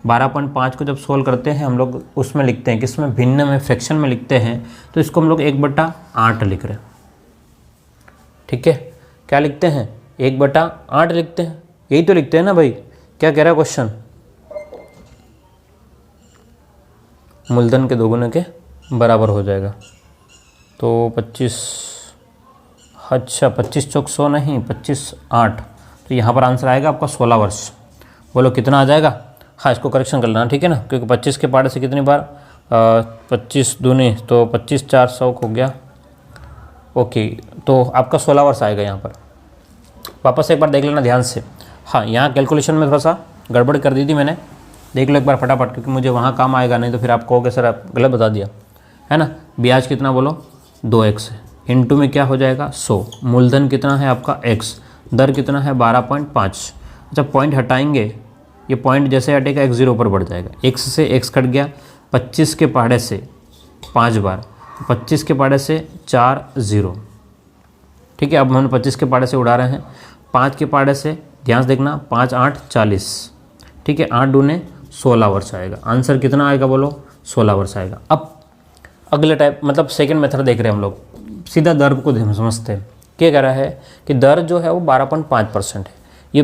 12.5 को जब सोल्व करते हैं हम लोग उसमें लिखते हैं, किसमें, भिन्न में, फ्रैक्शन में लिखते हैं, तो इसको हम लोग 1/8 लिख रहे हैं, ठीक है, क्या लिखते हैं, 1/8 लिखते हैं, यही तो लिखते हैं ना भाई, क्या कह रहा है क्वेश्चन, मूलधन के 2 गुने के बराबर हो जाएगा, तो 25, अच्छा 25 चौक 100 नहीं, 25 8, तो यहाँ पर आंसर आएगा आपका 16 वर्ष। बोलो कितना आ जाएगा, हाँ इसको करेक्शन कर लेना, ठीक है ना, क्योंकि 25 के पाड़े से कितनी बार, 25 दूनी, तो 25 4 100 हो गया, ओके, तो आपका 16 वर्ष आएगा यहाँ पर। वापस एक बार देख लेना ध्यान से, हाँ यहाँ कैलकुलेशन में थोड़ा सा गड़बड़ कर दी थी मैंने, देख लो एक बार फटाफट, क्योंकि मुझे वहाँ काम आएगा, नहीं तो फिर आप कहोगे सर आप गलत बता दिया, है ना। ब्याज कितना बोलो, 2x है, इंटू में क्या हो जाएगा 100, मूलधन कितना है आपका x, दर कितना है 12.5। अच्छा पॉइंट हटाएंगे, ये पॉइंट जैसे हटेगा x 0 पर बढ़ जाएगा, x से x कट गया, 25 के पहाड़े से 5 बार, 25 के पहाड़े से 4 0, ठीक है। अब हम 25 के पहाड़े से उड़ा रहे हैं, 5 के पहाड़े से, ध्यान से देखना, 5 8 40, ठीक है, 8 दूने 16 वर्ष आएगा, आंसर कितना आएगा बोलो, 16 वर्ष आएगा। अब अगले टाइप, मतलब सेकंड मेथड देख रहे हैं हम लोग, सीधा दर को समझते हैं, क्या कह रहा है कि दर जो है वो 12.5% है, ये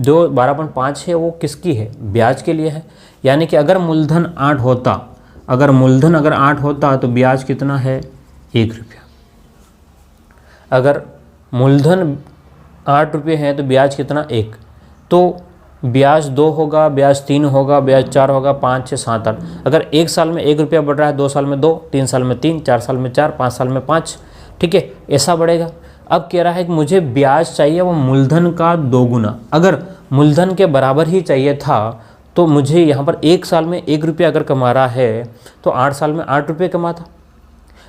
जो 12.5 है वो किसकी है, ब्याज के लिए है, यानी कि अगर मूलधन 8 होता, अगर 8 होता तो ब्याज कितना है 1 रुपया, अगर मूलधन 8 रुपये है तो ब्याज कितना 1, तो ब्याज 2 होगा, ब्याज 3 होगा, ब्याज 4 होगा, 5 6 7 8, अगर 1 साल में 1 रुपया बढ़ रहा है, 2 साल में 2, 3 साल में 3, 4 साल में 4, 5 साल में 5, ठीक है, ऐसा बढ़ेगा। अब कह रहा है कि मुझे ब्याज चाहिए वो मूलधन का 2 गुना, अगर मूलधन के बराबर ही चाहिए था तो मुझे यहाँ पर 1 साल में 1 रुपया अगर कमा रहा है तो 8 साल में 8 रुपये कमाता।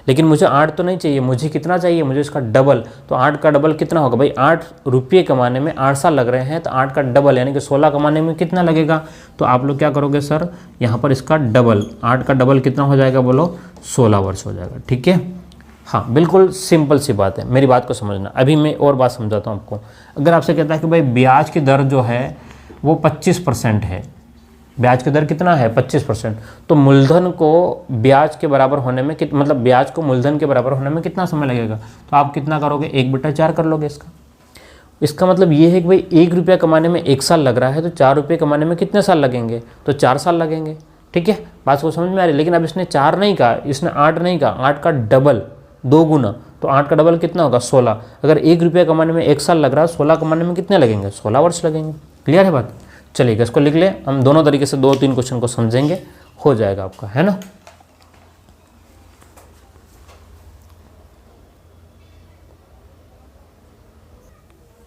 लेकिन मुझे 8 तो नहीं चाहिए, मुझे कितना चाहिए, मुझे इसका डबल। तो 8 का डबल कितना होगा भाई, 8 रुपये कमाने में 8 साल लग रहे हैं, तो 8 का डबल यानी कि 16 कमाने में कितना लगेगा। तो आप लोग क्या करोगे सर, यहाँ पर इसका डबल, 8 का डबल कितना हो जाएगा बोलो, 16 वर्ष हो जाएगा। ठीक है, हाँ बिल्कुल सिंपल सी बात है, मेरी बात को समझना। अभी मैं और बात समझाता हूँ आपको। अगर आपसे कहता है कि भाई ब्याज की दर जो है वो 25% है, ब्याज की दर कितना है 25%, तो मूलधन को ब्याज के बराबर होने में मतलब ब्याज को मूलधन के बराबर होने में कितना समय लगेगा। तो आप कितना करोगे, 1/4 कर लोगे इसका मतलब ये है कि भाई 1 रुपया कमाने में 1 साल लग रहा है, तो 4 रुपये कमाने में कितने साल लगेंगे, तो 4 साल लगेंगे। ठीक है, बात को समझ में आ रही है। लेकिन अब इसने 4 नहीं कहा, इसने 8 नहीं कहा, 8 का डबल 2 गुना, तो 8 का डबल कितना होगा 16। अगर 1 रुपया कमाने में 1 साल लग रहा है, 16 कमाने में कितने लगेंगे, 16 वर्ष लगेंगे। क्लियर है बात, चलिए इसको लिख ले। हम दोनों तरीके से 2-3 क्वेश्चन को समझेंगे, हो जाएगा आपका, है ना।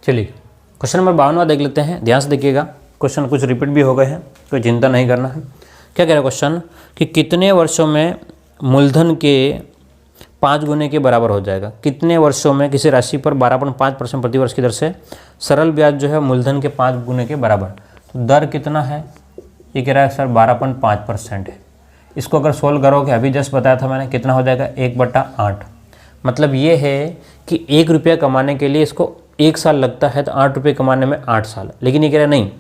चलिए क्वेश्चन नंबर 52 देख लेते हैं, ध्यान से देखिएगा। क्वेश्चन कुछ रिपीट भी हो गए हैं, कोई चिंता नहीं करना है। क्या कह रहा है क्वेश्चन कि कितने वर्षों में मूलधन के 5 गुने के बराबर हो जाएगा। कितने वर्षों में किसी राशि पर 12.5% प्रतिवर्ष की दर से सरल ब्याज जो है मूलधन के 5 गुने के बराबर। तो दर कितना है, ये कह रहा है सर 12.5% है। इसको अगर सोल्व करोगे, अभी जस्ट बताया था मैंने, कितना हो जाएगा 1/8। मतलब ये है कि 1 रुपया कमाने के लिए इसको 1 साल लगता है, तो 8 रुपये कमाने में 8 साल। लेकिन ये कह रहा है नहीं,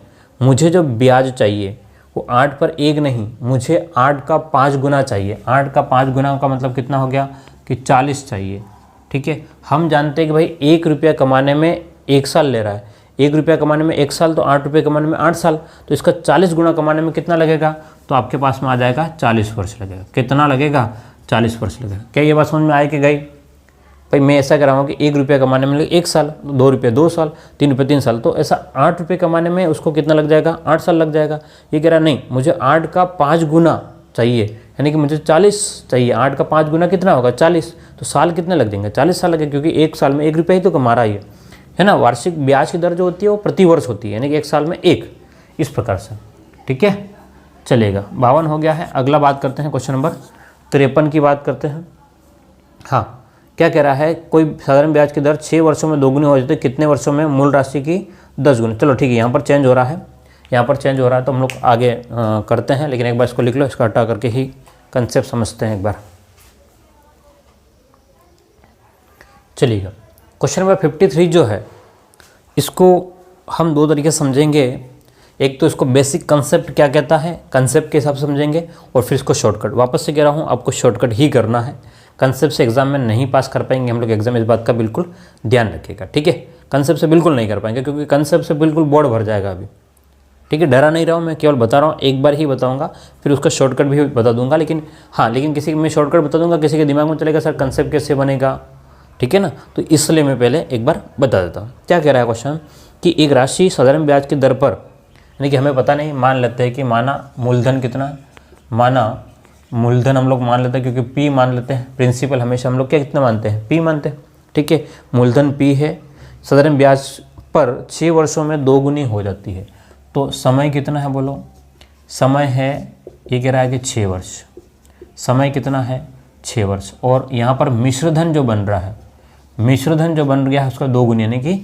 मुझे जो ब्याज चाहिए वो 8 पर 1 नहीं, मुझे 8 का 5 गुना चाहिए। 8 का 5 गुना का मतलब कितना हो गया कि 40 चाहिए। ठीक है, हम जानते हैं कि भाई 1 रुपया कमाने में 1 साल ले रहा है, 1 रुपया कमाने में 1 साल, तो 8 रुपये कमाने में 8 साल, तो इसका 40 गुना कमाने में कितना लगेगा, तो आपके पास में आ जाएगा 40 वर्ष लगेगा। कितना लगेगा, 40 वर्ष लगेगा। क्या ये बात समझ में आए कि गई। भाई मैं ऐसा कह रहा हूँ कि 1 रुपया कमाने में 1 साल, 2 रुपये 2 साल, 3 रुपये 3 साल, तो ऐसा 8 रुपये कमाने में उसको कितना लग जाएगा, 8 साल लग जाएगा। ये कह रहा नहीं, मुझे 8 का 5 गुना चाहिए, यानी कि मुझे 40 चाहिए। 8 का 5 गुना कितना होगा 40, तो साल कितने लग जाएंगे, 40 साल लगे, क्योंकि 1 साल में 1 रुपया ही तो कमा रहा है ना। वार्षिक ब्याज की दर जो होती है वो प्रति वर्ष होती है, यानी कि 1 साल में 1, इस प्रकार से। ठीक है, चलेगा। 52 हो गया है। अगला बात करते हैं, क्वेश्चन नंबर 53 की बात करते हैं। हाँ, क्या कह रहा है, कोई साधारण ब्याज की दर 6 वर्षों में 2 गुनी हो जाती है, कितने वर्षों में मूल राशि की 10 गुनी। चलो ठीक है, यहाँ पर चेंज हो रहा है, यहाँ पर चेंज हो रहा है, तो हम लोग आगे करते हैं। लेकिन एक बार इसको लिख लो, इसका हटा करके ही कंसेप्ट समझते हैं एक बार। चलिएगा, क्वेश्चन नंबर 53 जो है, इसको हम 2 तरीके से समझेंगे। एक तो इसको बेसिक कंसेप्ट क्या कहता है, कंसेप्ट के हिसाब से समझेंगे, और फिर इसको शॉर्टकट। वापस से कह रहा हूँ, आपको शॉर्टकट ही करना है। कंसेप्ट से एग्जाम में नहीं पास कर पाएंगे हम लोग एग्जाम, इस बात का बिल्कुल ध्यान रखिएगा। ठीक है, कंसेप्ट से बिल्कुल नहीं कर पाएंगे, क्योंकि कंसेप्ट से बिल्कुल बोर्ड भर जाएगा अभी। ठीक है, डरा नहीं रहा हूँ मैं, केवल बता रहा हूँ, एक बार ही बताऊँगा, फिर उसका शॉर्टकट भी बता दूंगा। लेकिन हाँ, लेकिन किसी मैं शॉर्टकट बता दूंगा, किसी के दिमाग में चलेगा सर कंसेप्ट कैसे बनेगा, ठीक है ना। तो इसलिए मैं पहले एक बार बता देता हूँ। क्या कह रहा है क्वेश्चन कि एक राशि साधारण ब्याज की दर पर, यानी कि हमें पता नहीं, मान लेते हैं कि माना मूलधन कितना है, माना मूलधन हम लोग मान लेते हैं, क्योंकि P मान लेते हैं। प्रिंसिपल हमेशा हम लोग क्या कितना मानते हैं, P मानते हैं। ठीक है, मूलधन P है, साधारण ब्याज पर 6 वर्षों में 2 गुनी हो जाती है। तो समय कितना है बोलो, समय है, ये कह रहा है कि 6 वर्ष, समय कितना है 6 वर्ष। और यहाँ पर मिश्रधन जो बन रहा है, मिश्रधन जो बन गया है उसका 2 गुनी, यानी कि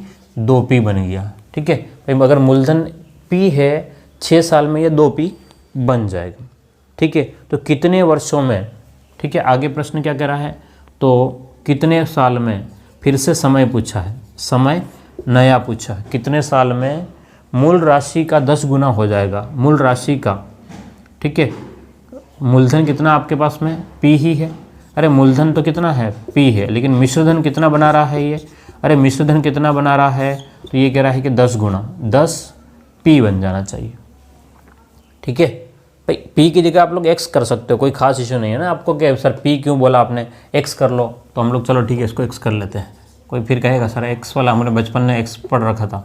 2P बन गया। ठीक है, भाई अगर मूलधन P है, 6 साल में ये 2P बन जाएगा। ठीक है, तो कितने वर्षों में, ठीक है, आगे प्रश्न क्या कह रहा है, तो कितने साल में, फिर से समय पूछा है, समय नया पूछा है, कितने साल में मूल राशि का 10 गुना हो जाएगा, मूल राशि का। ठीक है, मूलधन कितना आपके पास में, P ही है। अरे मूलधन तो कितना है, P है, लेकिन मिश्रधन कितना बना रहा है ये, अरे मिश्रधन कितना बना रहा है, तो ये कह रहा है कि 10 गुना, 10P बन जाना चाहिए। ठीक है भाई, P की जगह आप लोग X कर सकते हो, कोई खास इशू नहीं है ना आपको, क्या सर P क्यों बोला आपने, X कर लो। तो हम लोग चलो ठीक है, इसको X कर लेते हैं। कोई फिर कहेगा सर X वाला हमने बचपन में X पढ़ रखा था।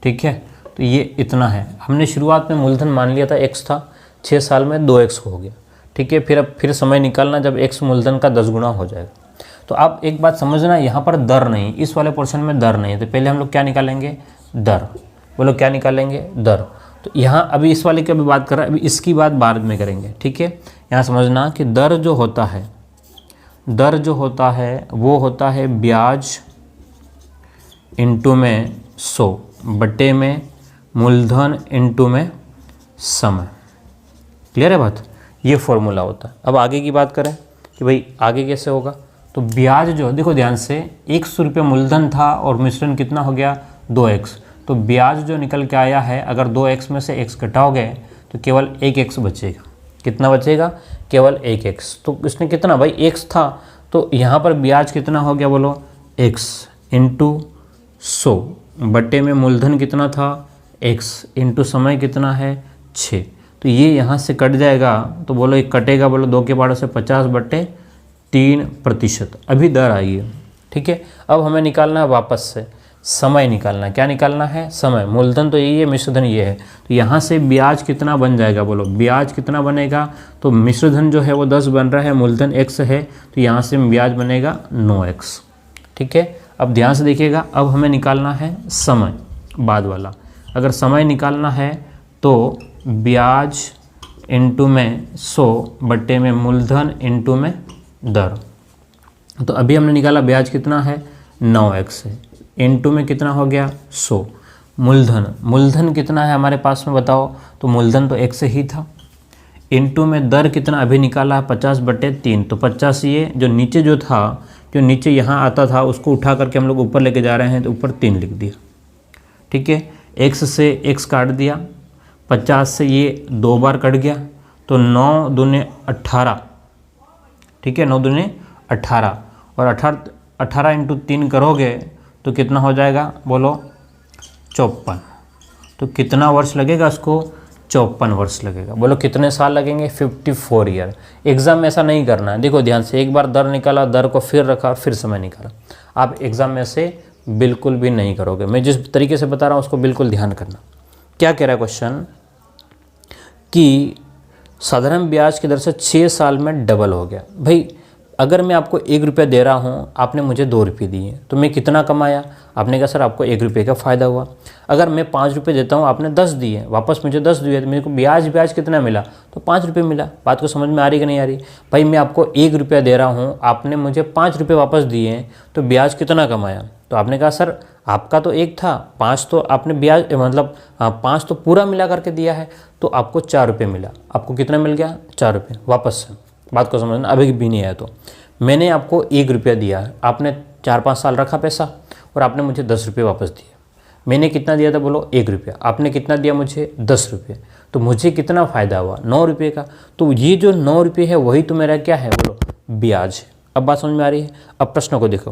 ठीक है, तो ये इतना है। हमने शुरुआत में मूलधन मान लिया था X था, 6 साल में 2X हो गया। ठीक है, फिर समय निकालना जब X मूलधन का 10 गुना हो जाएगा। तो आप एक बात समझना, यहाँ पर दर नहीं, इस वाले पोर्शन में दर नहीं है। तो पहले हम लोग क्या निकालेंगे, दर। बोलो क्या निकालेंगे, दर। तो यहाँ अभी इस वाले की अभी बात कर रहा है, अभी इसकी बात बाद में करेंगे, ठीक है। यहाँ समझना कि दर जो होता है वो होता है ब्याज इंटू में 100 बटे में मूलधन इंटू में समय। क्लियर है बात? ये फॉर्मूला होता है। अब आगे की बात करें कि भाई आगे कैसे होगा, तो ब्याज जो देखो ध्यान से 100 रुपये मूलधन था और मिश्रण कितना हो गया 2x, तो ब्याज जो निकल के आया है अगर 2x में से x घटाओगे तो केवल 1x बचेगा। कितना बचेगा? केवल 1x। तो इसने कितना भाई x था, तो यहाँ पर ब्याज कितना हो गया बोलो x इंटू 100 बटे में मूलधन कितना था x इंटू समय कितना है 6। तो ये यहाँ से कट जाएगा, तो बोलो एक कटेगा, बोलो 2 के पावर से 50/3%। अभी दर आई है, ठीक है। अब हमें निकालना है वापस से समय निकालना है। क्या निकालना है? समय। मूलधन तो यही है, मिश्रधन ये है, तो यहाँ से ब्याज कितना बन जाएगा बोलो, ब्याज कितना बनेगा? तो मिश्रधन जो है वो 10 बन रहा है, मूलधन x है, तो यहाँ से ब्याज बनेगा 9x, ठीक है। अब ध्यान से देखिएगा, अब हमें निकालना है समय बाद वाला। अगर समय निकालना है तो ब्याज इंटू में 100 बटे में मूलधन इंटू में दर। तो अभी हमने निकाला ब्याज कितना है 9x है, इंटू में कितना हो गया 100। मूलधन कितना है हमारे पास में बताओ, तो मूलधन तो x ही था, इंटू में दर कितना अभी निकाला है 50/3। तो 50 ये जो नीचे यहाँ आता था उसको उठा करके हम लोग ऊपर लेके जा रहे हैं, तो ऊपर 3 लिख दिया, ठीक है। x से x काट दिया, 50 से ये 2 बार कट गया, तो 9 दूने 18, ठीक है, 9 दूने 18 और 18 इंटू 3 करोगे तो कितना हो जाएगा बोलो 54। तो कितना वर्ष लगेगा उसको? 54 वर्ष लगेगा। बोलो कितने साल लगेंगे? 54 ईयर। एग्ज़ाम में ऐसा नहीं करना है, देखो ध्यान से, एक बार दर निकाला, दर को फिर रखा, फिर समय निकाला। आप एग्ज़ाम में से बिल्कुल भी नहीं करोगे। मैं जिस तरीके से बता रहा हूँ उसको बिल्कुल ध्यान करना। क्या कह रहा है क्वेश्चन कि साधारण ब्याज की दर से 6 साल में डबल हो गया। भाई अगर मैं आपको 1 रुपया दे रहा हूँ, आपने मुझे 2 रुपये दिए, तो मैं कितना कमाया? आपने कहा सर आपको 1 रुपये का फ़ायदा हुआ। अगर मैं 5 रुपये देता हूँ, आपने 10 दिए, वापस मुझे 10 दिए, तो मेरे को ब्याज कितना मिला? तो 5 रुपये मिला। बात को समझ में आ रही कि नहीं आ रही? भाई मैं आपको 1 रुपया दे रहा हूँ, आपने मुझे 5 रुपये वापस दिए, तो ब्याज कितना कमाया? तो आपने कहा सर आपका तो 1 था, 5 तो आपने ब्याज मतलब 5 तो पूरा मिला करके दिया है, तो आपको 4 रुपये मिला। आपको कितना मिल गया? 4 रुपये वापस से। बात को समझना, अभी भी नहीं आया तो मैंने आपको 1 रुपया दिया है, आपने 4-5 साल रखा पैसा और आपने मुझे 10 रुपये वापस दिए। मैंने कितना दिया था बोलो 1 रुपया, आपने कितना दिया मुझे 10 रुपये, तो मुझे कितना फ़ायदा हुआ? 9 रुपये का। तो ये जो 9 रुपये है वही तो मेरा क्या है बोलो ब्याज है। अब बात समझ में आ रही है? अब प्रश्न को देखो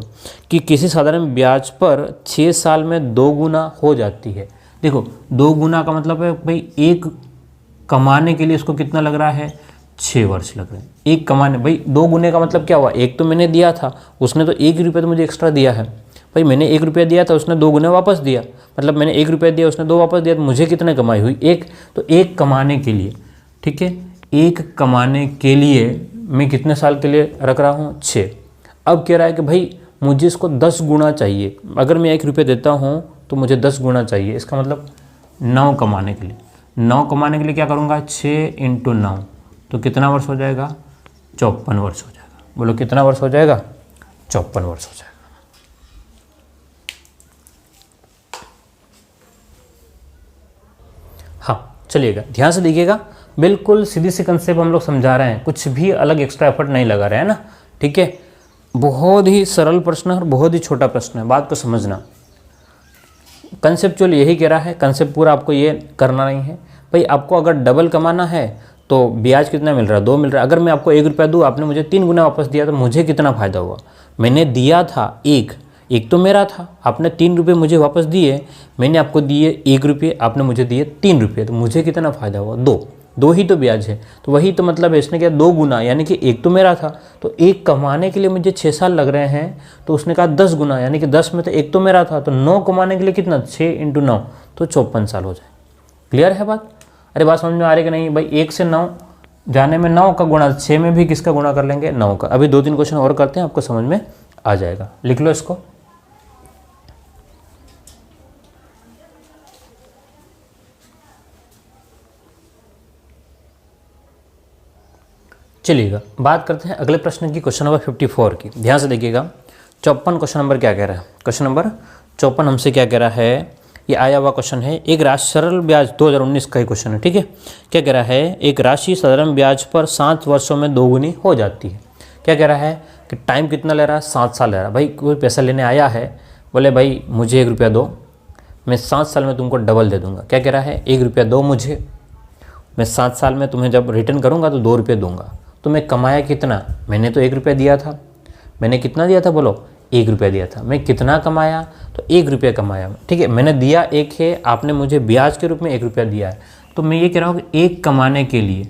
कि किसी साधारण ब्याज पर 6 साल में 2 गुना हो जाती है। देखो 2 गुना का मतलब है भाई एक कमाने के लिए उसको कितना लग रहा है? 6 वर्ष लग रहे हैं एक कमाने। भाई 2 गुने का मतलब क्या हुआ? एक तो मैंने दिया था, उसने तो 1 रुपये तो मुझे एक्स्ट्रा दिया है। भाई मैंने 1 रुपया दिया था, उसने 2 गुने वापस दिया, मतलब मैंने 1 रुपया दिया, उसने 2 वापस दिया, तो मुझे कितने कमाई हुई? 1। तो 1 कमाने के लिए, ठीक है, 1 कमाने के लिए मैं कितने साल के लिए रख रहा हूँ? 6। अब कह रहा है कि भाई मुझे इसको 10 गुना चाहिए। अगर मैं 1 रुपये देता हूँ तो मुझे 10 गुना चाहिए। इसका मतलब 9 कमाने के लिए, 9 कमाने के लिए क्या करूँगा? 6 × 9, तो कितना वर्ष हो जाएगा? 54 वर्ष हो जाएगा। बोलो कितना वर्ष हो जाएगा? 54 वर्ष हो जाएगा। हाँ चलिएगा, ध्यान से देखिएगा, बिल्कुल सीधी सी कंसेप्ट हम लोग समझा रहे हैं, कुछ भी अलग एक्स्ट्रा एफर्ट नहीं लगा रहे हैं ना, ठीक है। बहुत ही सरल प्रश्न है और बहुत ही छोटा प्रश्न है, बात को समझना। कंसेप्चुअल यही कह रहा है, कंसेप्ट पूरा आपको ये करना नहीं है। भाई आपको अगर डबल कमाना है तो ब्याज कितना मिल रहा है? 2 मिल रहा है। अगर मैं आपको 1 रुपया दूँ, आपने मुझे 3 गुना वापस दिया, तो मुझे कितना फ़ायदा हुआ? मैंने दिया था 1 तो मेरा था, आपने 3 रुपये मुझे वापस दिए, मैंने आपको दिए 1 रुपये, आपने मुझे दिए 3 रुपये, तो मुझे कितना फ़ायदा हुआ? 2 ही तो ब्याज है। तो वही तो मतलब है, इसने क्या 2 गुना, यानी कि 1 तो मेरा था, तो 1 कमाने के लिए मुझे 6 साल लग रहे हैं, तो उसने कहा 10 गुना, यानी कि 10 में तो 1 तो मेरा था, तो 9 कमाने के लिए कितना? 6 × 9, तो 54 साल हो जाए। क्लियर है बात? अरे बात समझ में आ रही कि नहीं? भाई 1 से 9 जाने में 9 का गुणा, 6 में भी किसका गुणा कर लेंगे? 9 का। अभी 2-3 क्वेश्चन और करते हैं, आपको समझ में आ जाएगा। लिख लो इसको। चलिएगा बात करते हैं अगले प्रश्न की, क्वेश्चन नंबर 54 की। ध्यान से देखिएगा 54 क्वेश्चन नंबर क्या कह रहा है। क्वेश्चन नंबर 54 हमसे क्या कह रहा है, ये आया हुआ क्वेश्चन है, एक राशि सरल ब्याज 2019 का ही क्वेश्चन है, ठीक है। क्या कह रहा है, एक राशि साधारण ब्याज पर 7 वर्षों में दोगुनी हो जाती है। क्या कह रहा है कि टाइम कितना ले रहा है, 7 साल ले रहा है। भाई कोई पैसा लेने आया है, बोले भाई मुझे 1 रुपया दो, मैं 7 साल में तुमको डबल दे दूंगा। क्या कह रहा है, 1 रुपया दो मुझे, मैं 7 साल में तुम्हें जब रिटर्न करूंगा तो 2 रुपये दूंगा। तो मैं कमाया कितना, मैंने तो 1 रुपया दिया था, मैंने कितना दिया था बोलो, 1 रुपया दिया था। मैं कितना कमाया, तो 1 रुपया कमाया, ठीक है। मैंने दिया 1 है, आपने मुझे ब्याज के रूप में 1 रुपया दिया है। तो मैं ये कह रहा हूँ कि 1 कमाने के लिए,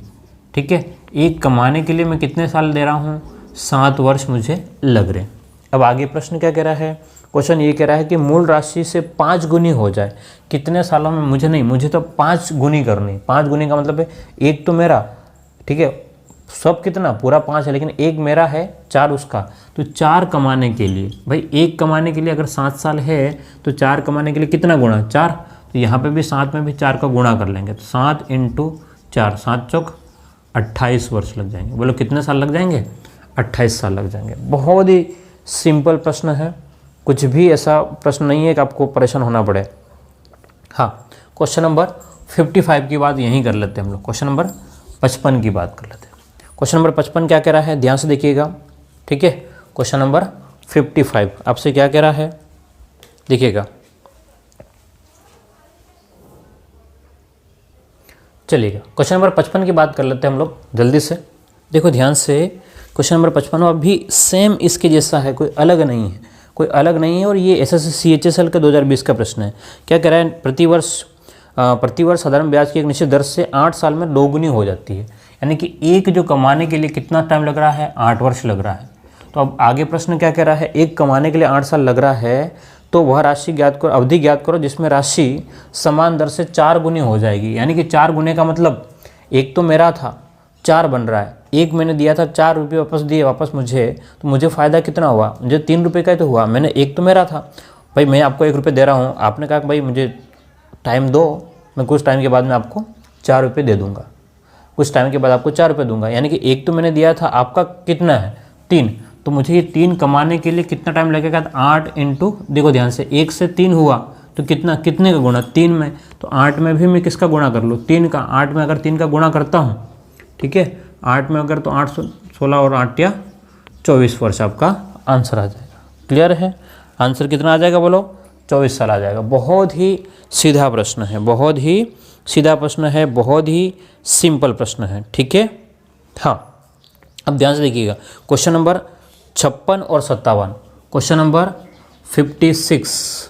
ठीक है, 1 कमाने के लिए मैं कितने साल दे रहा हूँ, 7 वर्ष मुझे लग रहे। अब आगे प्रश्न क्या कह रहा है, क्वेश्चन ये कह रहा है कि मूल राशि से 5 गुनी हो जाए कितने सालों में। मुझे नहीं, मुझे तो 5 गुनी करनी। 5 गुनी का मतलब है 1 तो मेरा, ठीक है, सब कितना पूरा 5 है, लेकिन 1 मेरा है, 4 उसका। तो 4 कमाने के लिए, भाई 1 कमाने के लिए अगर 7 साल है तो 4 कमाने के लिए कितना गुणा, 4। तो यहाँ पे भी 7 में भी 4 का गुणा कर लेंगे, तो 7 × 4, 7 चौक 28 वर्ष लग जाएंगे। बोलो कितने साल लग जाएंगे, 28 साल लग जाएंगे। बहुत ही सिंपल प्रश्न है, कुछ भी ऐसा प्रश्न नहीं है कि आपको परेशान होना पड़े। हाँ, क्वेश्चन नंबर 55 की बात यहीं कर लेते हैं हम लोग, क्वेश्चन नंबर 55 की बात कर लेते हैं। क्वेश्चन नंबर 55 क्या कह रहा है, ध्यान से देखिएगा, ठीक है। क्वेश्चन नंबर 55 आपसे क्या कह रहा है, देखिएगा। चलिएगा क्वेश्चन नंबर 55 की बात कर लेते हैं हम लोग जल्दी से। देखो ध्यान से, क्वेश्चन नंबर 55 अब सेम इसके जैसा है, कोई अलग नहीं है, कोई अलग नहीं है। और ये एसएससी CHSL का 2020 का प्रश्न है। क्या कह रहा है, प्रतिवर्ष साधारण ब्याज की एक निश्चित दर से 8 साल में दोगुनी हो जाती है। यानी कि 1 जो कमाने के लिए कितना टाइम लग रहा है, 8 वर्ष लग रहा है। तो अब आगे प्रश्न क्या कह रहा है, 1 कमाने के लिए 8 साल लग रहा है, तो वह राशि ज्ञात करो, अवधि ज्ञात करो जिसमें राशि समान दर से 4 गुनी हो जाएगी। यानी कि 4 गुने का मतलब 1 तो मेरा था, 4 बन रहा है। 1 मैंने दिया था, 4 रुपये वापस दिए वापस मुझे, तो मुझे फ़ायदा कितना हुआ, मुझे 3 रुपये का ही तो हुआ। मैंने 1 तो मेरा था, भाई मैं आपको 1 रुपये दे रहा हूँ, आपने कहा कि भाई मुझे टाइम दो, मैं कुछ टाइम के बाद में आपको 4 रुपये दे दूँगा, कुछ टाइम के बाद आपको 4 रुपये दूंगा। यानी कि 1 तो मैंने दिया था, आपका कितना है, 3। तो मुझे ये 3 कमाने के लिए कितना टाइम लगेगा, 8 × देखो ध्यान से, 1 से 3 हुआ तो कितने का गुणा, 3 में। तो 8 में भी मैं किसका गुणा कर लूँ, 3 का। 8 में अगर 3 का गुणा करता हूँ, ठीक है, 8 में अगर तो 8 16 और 8 या 24 वर्ष आपका आंसर आ जाएगा। क्लियर है, आंसर कितना आ जाएगा बोलो, 24 साल आ जाएगा। बहुत ही सीधा प्रश्न है, बहुत ही सीधा प्रश्न है, बहुत ही सिंपल प्रश्न है, ठीक है। हाँ, अब ध्यान से देखिएगा क्वेश्चन नंबर 56 और 57, क्वेश्चन नंबर 56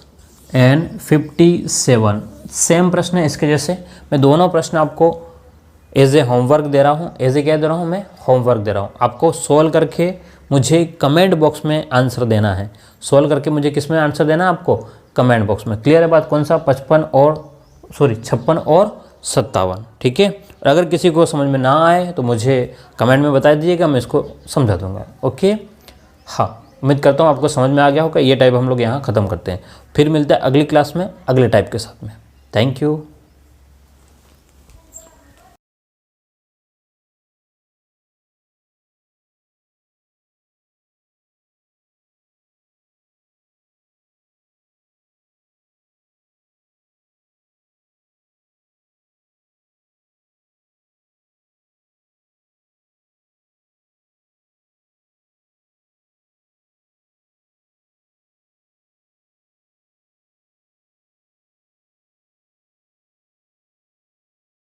एंड 57 सेम प्रश्न है इसके जैसे। मैं दोनों प्रश्न आपको एज ए होमवर्क दे रहा हूँ, एज ए क्या दे रहा हूँ, मैं होमवर्क दे रहा हूँ। आपको सोल्व करके मुझे कमेंट बॉक्स में आंसर देना है। सोल्व करके मुझे किस में आंसर देना है, आपको कमेंट बॉक्स में। क्लियर है बात, कौन सा, 56 और 57, ठीक है। और अगर किसी को समझ में ना आए तो मुझे कमेंट में बता दीजिएगा, मैं इसको समझा दूंगा, ओके। हाँ, उम्मीद करता हूँ आपको समझ में आ गया होगा। ये टाइप हम लोग यहाँ ख़त्म करते हैं, फिर मिलते हैं अगली क्लास में अगले टाइप के साथ में। Thank you.